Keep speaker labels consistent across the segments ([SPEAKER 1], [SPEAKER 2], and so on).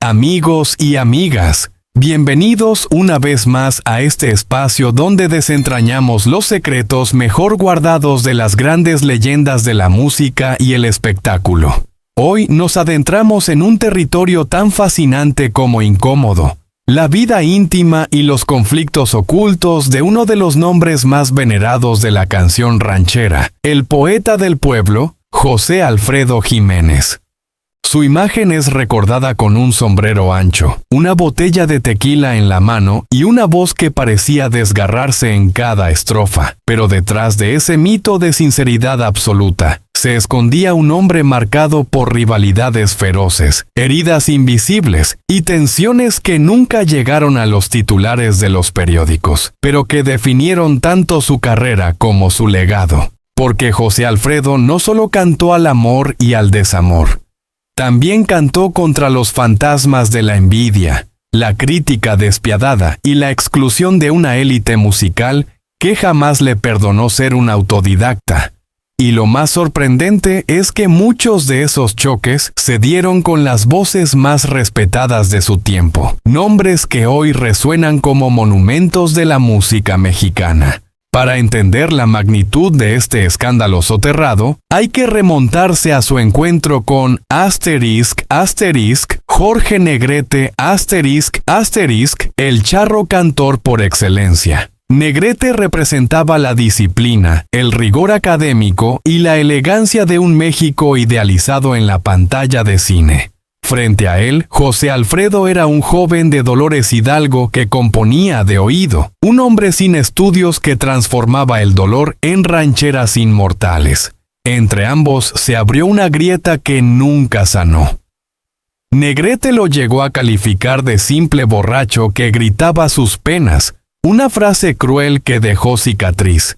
[SPEAKER 1] Amigos y amigas, bienvenidos una vez más a este espacio donde desentrañamos los secretos mejor guardados de las grandes leyendas de la música y el espectáculo. Hoy nos adentramos en un territorio tan fascinante como incómodo, la vida íntima y los conflictos ocultos de uno de los nombres más venerados de la canción ranchera, el poeta del pueblo, José Alfredo Jiménez. Su imagen es recordada con un sombrero ancho, una botella de tequila en la mano y una voz que parecía desgarrarse en cada estrofa. Pero detrás de ese mito de sinceridad absoluta, se escondía un hombre marcado por rivalidades feroces, heridas invisibles y tensiones que nunca llegaron a los titulares de los periódicos, pero que definieron tanto su carrera como su legado. Porque José Alfredo no solo cantó al amor y al desamor, también cantó contra los fantasmas de la envidia, la crítica despiadada y la exclusión de una élite musical que jamás le perdonó ser un autodidacta. Y lo más sorprendente es que muchos de esos choques se dieron con las voces más respetadas de su tiempo, nombres que hoy resuenan como monumentos de la música mexicana. Para entender la magnitud de este escándalo soterrado, hay que remontarse a su encuentro con Jorge Negrete el charro cantor por excelencia. Negrete representaba la disciplina, el rigor académico y la elegancia de un México idealizado en la pantalla de cine. Frente a él, José Alfredo era un joven de Dolores Hidalgo que componía de oído, un hombre sin estudios que transformaba el dolor en rancheras inmortales. Entre ambos se abrió una grieta que nunca sanó. Negrete lo llegó a calificar de simple borracho que gritaba sus penas, una frase cruel que dejó cicatriz.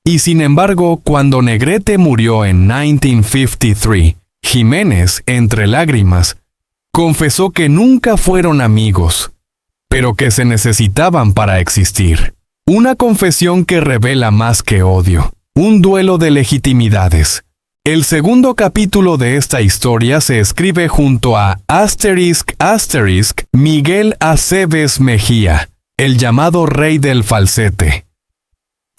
[SPEAKER 1] Y sin embargo, cuando Negrete murió en 1953, Jiménez, entre lágrimas, confesó que nunca fueron amigos, pero que se necesitaban para existir. Una confesión que revela más que odio, un duelo de legitimidades. El segundo capítulo de esta historia se escribe junto a Miguel Aceves Mejía, el llamado rey del falsete.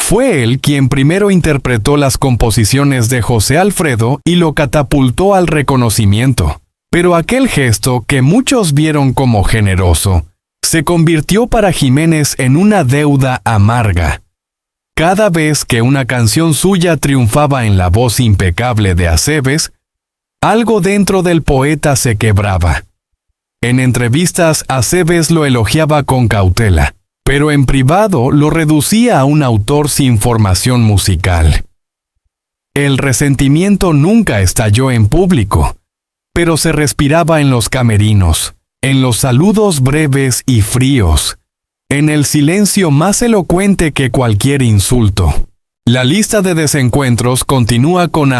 [SPEAKER 1] Fue él quien primero interpretó las composiciones de José Alfredo y lo catapultó al reconocimiento. Pero aquel gesto, que muchos vieron como generoso, se convirtió para Jiménez en una deuda amarga. Cada vez que una canción suya triunfaba en la voz impecable de Aceves, algo dentro del poeta se quebraba. En entrevistas, Aceves lo elogiaba con cautela, pero en privado lo reducía a un autor sin formación musical. El resentimiento nunca estalló en público, pero se respiraba en los camerinos, en los saludos breves y fríos, en el silencio más elocuente que cualquier insulto. La lista de desencuentros continúa con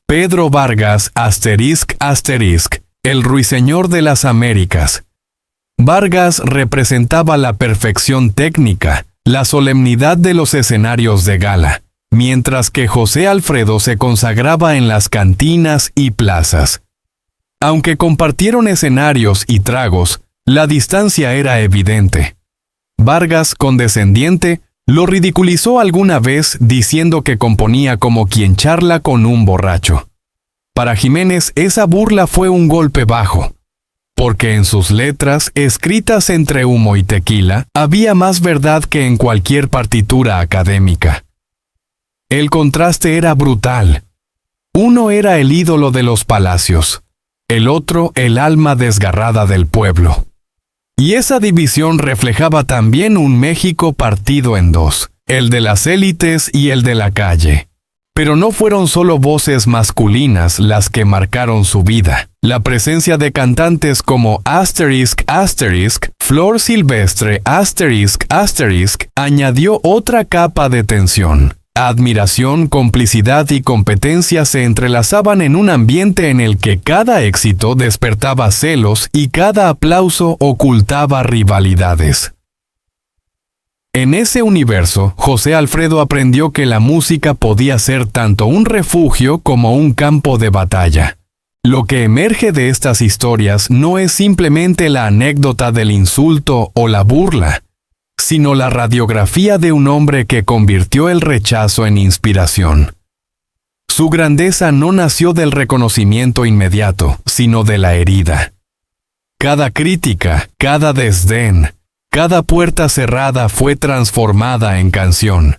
[SPEAKER 1] Pedro Vargas, el ruiseñor de las Américas. Vargas representaba la perfección técnica, la solemnidad de los escenarios de gala, mientras que José Alfredo se consagraba en las cantinas y plazas. Aunque compartieron escenarios y tragos, la distancia era evidente. Vargas, condescendiente, lo ridiculizó alguna vez diciendo que componía como quien charla con un borracho. Para Jiménez, esa burla fue un golpe bajo, porque en sus letras, escritas entre humo y tequila, había más verdad que en cualquier partitura académica. El contraste era brutal. Uno era el ídolo de los palacios, el otro el alma desgarrada del pueblo. Y esa división reflejaba también un México partido en dos, el de las élites y el de la calle. Pero no fueron solo voces masculinas las que marcaron su vida. La presencia de cantantes como Flor Silvestre, añadió otra capa de tensión. Admiración, complicidad y competencia se entrelazaban en un ambiente en el que cada éxito despertaba celos y cada aplauso ocultaba rivalidades. En ese universo, José Alfredo aprendió que la música podía ser tanto un refugio como un campo de batalla. Lo que emerge de estas historias no es simplemente la anécdota del insulto o la burla, sino la radiografía de un hombre que convirtió el rechazo en inspiración. Su grandeza no nació del reconocimiento inmediato, sino de la herida. Cada crítica, cada desdén, cada puerta cerrada fue transformada en canción.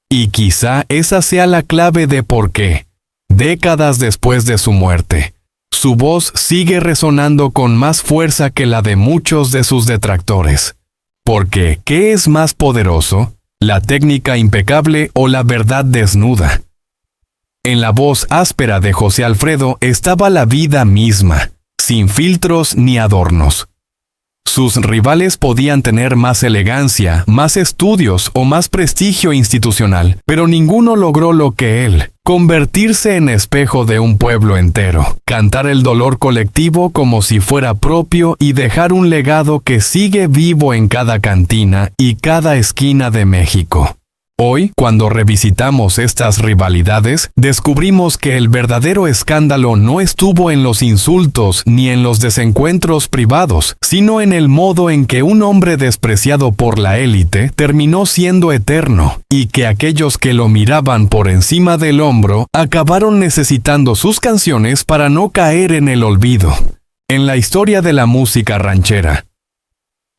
[SPEAKER 1] Y quizá esa sea la clave de por qué, décadas después de su muerte, su voz sigue resonando con más fuerza que la de muchos de sus detractores. Porque, ¿qué es más poderoso? ¿La técnica impecable o la verdad desnuda? En la voz áspera de José Alfredo estaba la vida misma, sin filtros ni adornos. Sus rivales podían tener más elegancia, más estudios o más prestigio institucional, pero ninguno logró lo que él: convertirse en espejo de un pueblo entero, cantar el dolor colectivo como si fuera propio y dejar un legado que sigue vivo en cada cantina y cada esquina de México. Hoy, cuando revisitamos estas rivalidades, descubrimos que el verdadero escándalo no estuvo en los insultos ni en los desencuentros privados, sino en el modo en que un hombre despreciado por la élite terminó siendo eterno, y que aquellos que lo miraban por encima del hombro acabaron necesitando sus canciones para no caer en el olvido. En la historia de la música ranchera,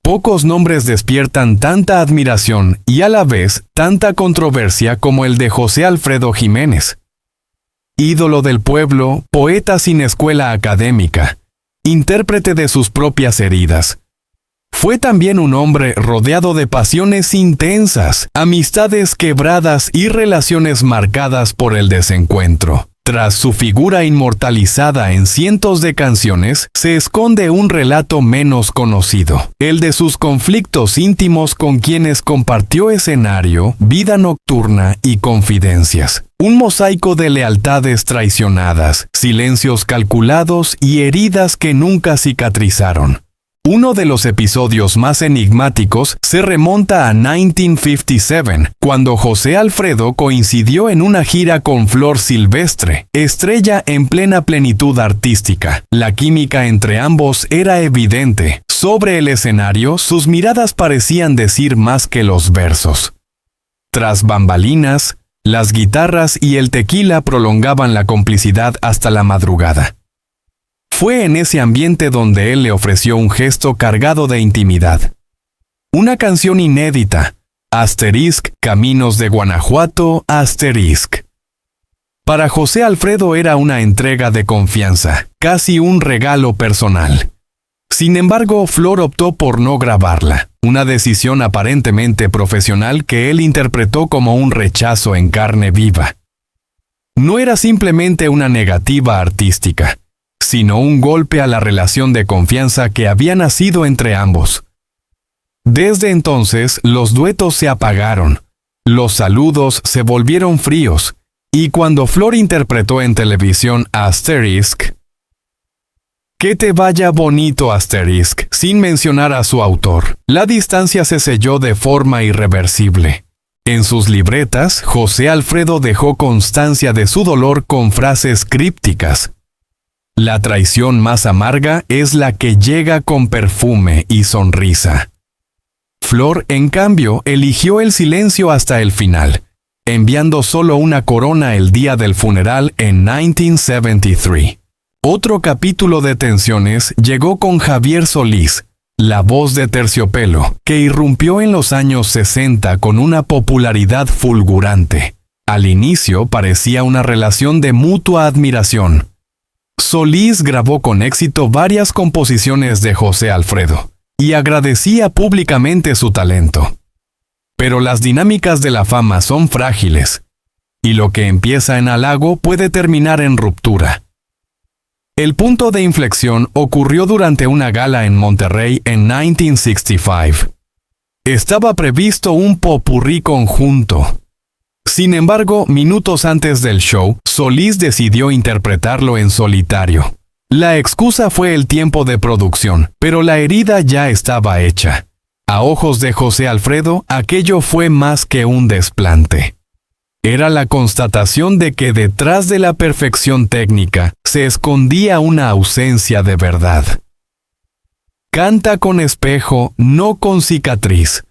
[SPEAKER 1] pocos nombres despiertan tanta admiración y a la vez tanta controversia como el de José Alfredo Jiménez. Ídolo del pueblo, poeta sin escuela académica, intérprete de sus propias heridas. Fue también un hombre rodeado de pasiones intensas, amistades quebradas y relaciones marcadas por el desencuentro. Tras su figura inmortalizada en cientos de canciones, se esconde un relato menos conocido, el de sus conflictos íntimos con quienes compartió escenario, vida nocturna y confidencias. Un mosaico de lealtades traicionadas, silencios calculados y heridas que nunca cicatrizaron. Uno de los episodios más enigmáticos se remonta a 1957, cuando José Alfredo coincidió en una gira con Flor Silvestre, estrella en plena plenitud artística. La química entre ambos era evidente. Sobre el escenario, sus miradas parecían decir más que los versos. Tras bambalinas, las guitarras y el tequila prolongaban la complicidad hasta la madrugada. Fue en ese ambiente donde él le ofreció un gesto cargado de intimidad. Una canción inédita, Asterisk, Caminos de Guanajuato, Asterisk. Para José Alfredo era una entrega de confianza, casi un regalo personal. Sin embargo, Flor optó por no grabarla, una decisión aparentemente profesional que él interpretó como un rechazo en carne viva. No era simplemente una negativa artística, sino un golpe a la relación de confianza que había nacido entre ambos. Desde entonces, los duetos se apagaron, los saludos se volvieron fríos, y cuando Flor interpretó en televisión Asterisk, "Que te vaya bonito Asterisk", sin mencionar a su autor, la distancia se selló de forma irreversible. En sus libretas, José Alfredo dejó constancia de su dolor con frases crípticas. La traición más amarga es la que llega con perfume y sonrisa. Flor, en cambio, eligió el silencio hasta el final, enviando solo una corona el día del funeral en 1973. Otro capítulo de tensiones llegó con Javier Solís, la voz de Terciopelo, que irrumpió en los años 60 con una popularidad fulgurante. Al inicio parecía una relación de mutua admiración. Solís grabó con éxito varias composiciones de José Alfredo y agradecía públicamente su talento. Pero las dinámicas de la fama son frágiles, y lo que empieza en halago puede terminar en ruptura. El punto de inflexión ocurrió durante una gala en Monterrey en 1965. Estaba previsto un popurrí conjunto. Sin embargo, minutos antes del show, Solís decidió interpretarlo en solitario. La excusa fue el tiempo de producción, pero la herida ya estaba hecha. A ojos de José Alfredo, aquello fue más que un desplante. Era la constatación de que detrás de la perfección técnica se escondía una ausencia de verdad. Canta con espejo, no con cicatriz,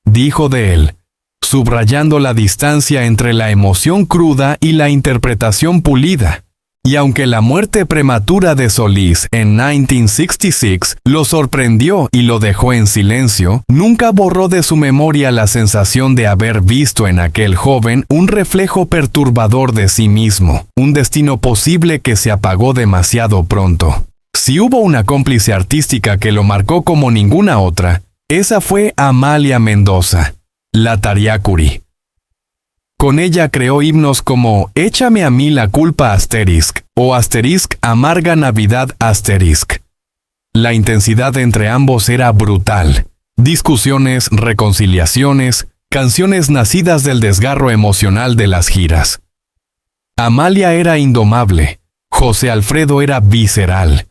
[SPEAKER 1] dijo de él, subrayando la distancia entre la emoción cruda y la interpretación pulida. Y aunque la muerte prematura de Solís en 1966 lo sorprendió y lo dejó en silencio, nunca borró de su memoria la sensación de haber visto en aquel joven un reflejo perturbador de sí mismo, un destino posible que se apagó demasiado pronto. Si hubo una cómplice artística que lo marcó como ninguna otra, esa fue Amalia Mendoza, la Tariacuri. Con ella creó himnos como Échame a mí la culpa asterisk o asterisk Amarga Navidad asterisk. La intensidad entre ambos era brutal. Discusiones, reconciliaciones, canciones nacidas del desgarro emocional de las giras. Amalia era indomable, José Alfredo era visceral.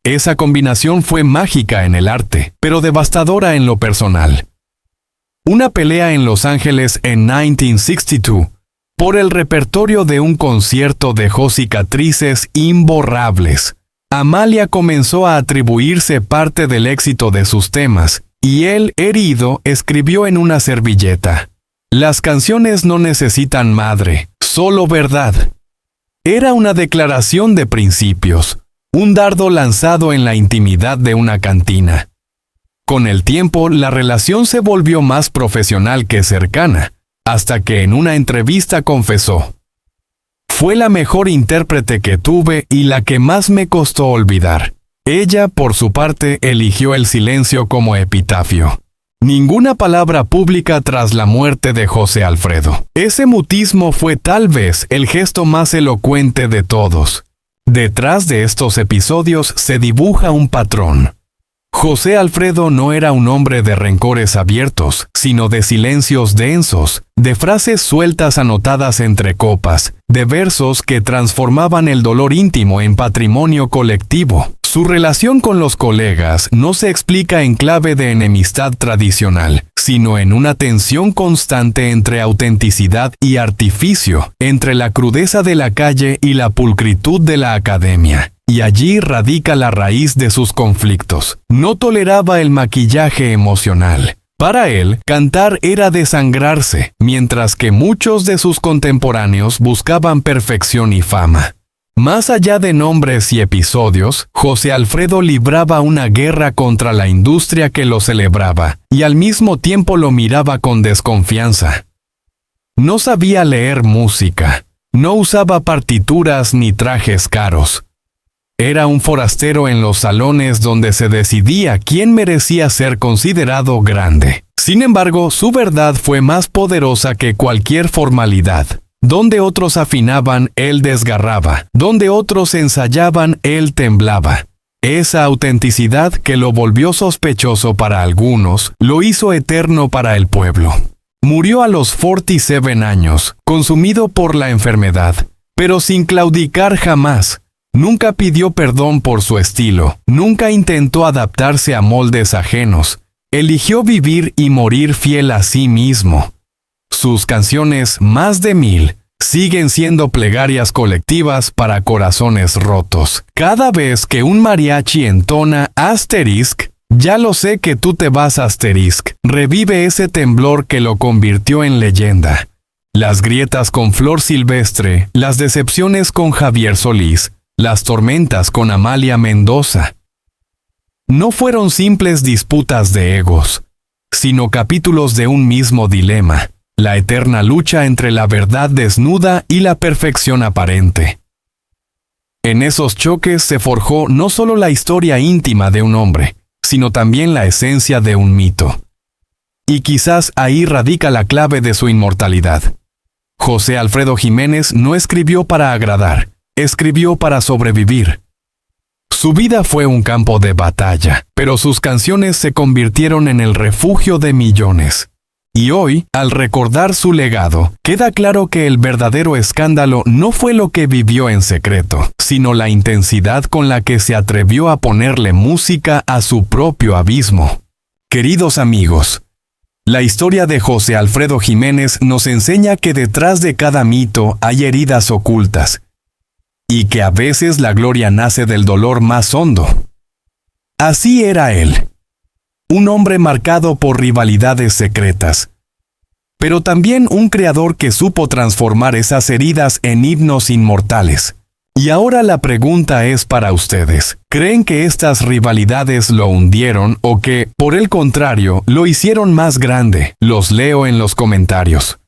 [SPEAKER 1] Esa combinación fue mágica en el arte, pero devastadora en lo personal. Una pelea en Los Ángeles en 1962 por el repertorio de un concierto dejó cicatrices imborrables. Amalia comenzó a atribuirse parte del éxito de sus temas, y él, herido, escribió en una servilleta: «Las canciones no necesitan madre, solo verdad». Era una declaración de principios, un dardo lanzado en la intimidad de una cantina. Con el tiempo, la relación se volvió más profesional que cercana, hasta que en una entrevista confesó: «Fue la mejor intérprete que tuve y la que más me costó olvidar». Ella, por su parte, eligió el silencio como epitafio. Ninguna palabra pública tras la muerte de José Alfredo. Ese mutismo fue tal vez el gesto más elocuente de todos. Detrás de estos episodios se dibuja un patrón. José Alfredo no era un hombre de rencores abiertos, sino de silencios densos, de frases sueltas anotadas entre copas, de versos que transformaban el dolor íntimo en patrimonio colectivo. Su relación con los colegas no se explica en clave de enemistad tradicional, sino en una tensión constante entre autenticidad y artificio, entre la crudeza de la calle y la pulcritud de la academia. Y allí radica la raíz de sus conflictos. No toleraba el maquillaje emocional. Para él, cantar era desangrarse, mientras que muchos de sus contemporáneos buscaban perfección y fama. Más allá de nombres y episodios, José Alfredo libraba una guerra contra la industria que lo celebraba, y al mismo tiempo lo miraba con desconfianza. No sabía leer música, no usaba partituras ni trajes caros. Era un forastero en los salones donde se decidía quién merecía ser considerado grande. Sin embargo, su verdad fue más poderosa que cualquier formalidad. Donde otros afinaban, él desgarraba. Donde otros ensayaban, él temblaba. Esa autenticidad que lo volvió sospechoso para algunos, lo hizo eterno para el pueblo. Murió a los 47 años, consumido por la enfermedad, pero sin claudicar jamás. Nunca pidió perdón por su estilo, nunca intentó adaptarse a moldes ajenos. Eligió vivir y morir fiel a sí mismo. Sus canciones, más de 1000, siguen siendo plegarias colectivas para corazones rotos. Cada vez que un mariachi entona asterisk, ya lo sé que tú te vas asterisk, revive ese temblor que lo convirtió en leyenda. Las grietas con Flor Silvestre, las decepciones con Javier Solís, las tormentas con Amalia Mendoza. No fueron simples disputas de egos, sino capítulos de un mismo dilema, la eterna lucha entre la verdad desnuda y la perfección aparente. En esos choques se forjó no solo la historia íntima de un hombre, sino también la esencia de un mito. Y quizás ahí radica la clave de su inmortalidad. José Alfredo Jiménez no escribió para agradar, escribió para sobrevivir. Su vida fue un campo de batalla, pero sus canciones se convirtieron en el refugio de millones. Y hoy, al recordar su legado, queda claro que el verdadero escándalo no fue lo que vivió en secreto, sino la intensidad con la que se atrevió a ponerle música a su propio abismo. Queridos amigos, La historia de José Alfredo Jiménez nos enseña que detrás de cada mito hay heridas ocultas, y que a veces la gloria nace del dolor más hondo. Así era él, un hombre marcado por rivalidades secretas, pero también un creador que supo transformar esas heridas en himnos inmortales. Y ahora la pregunta es para ustedes. ¿Creen que estas rivalidades lo hundieron o que, por el contrario, lo hicieron más grande? Los leo en los comentarios.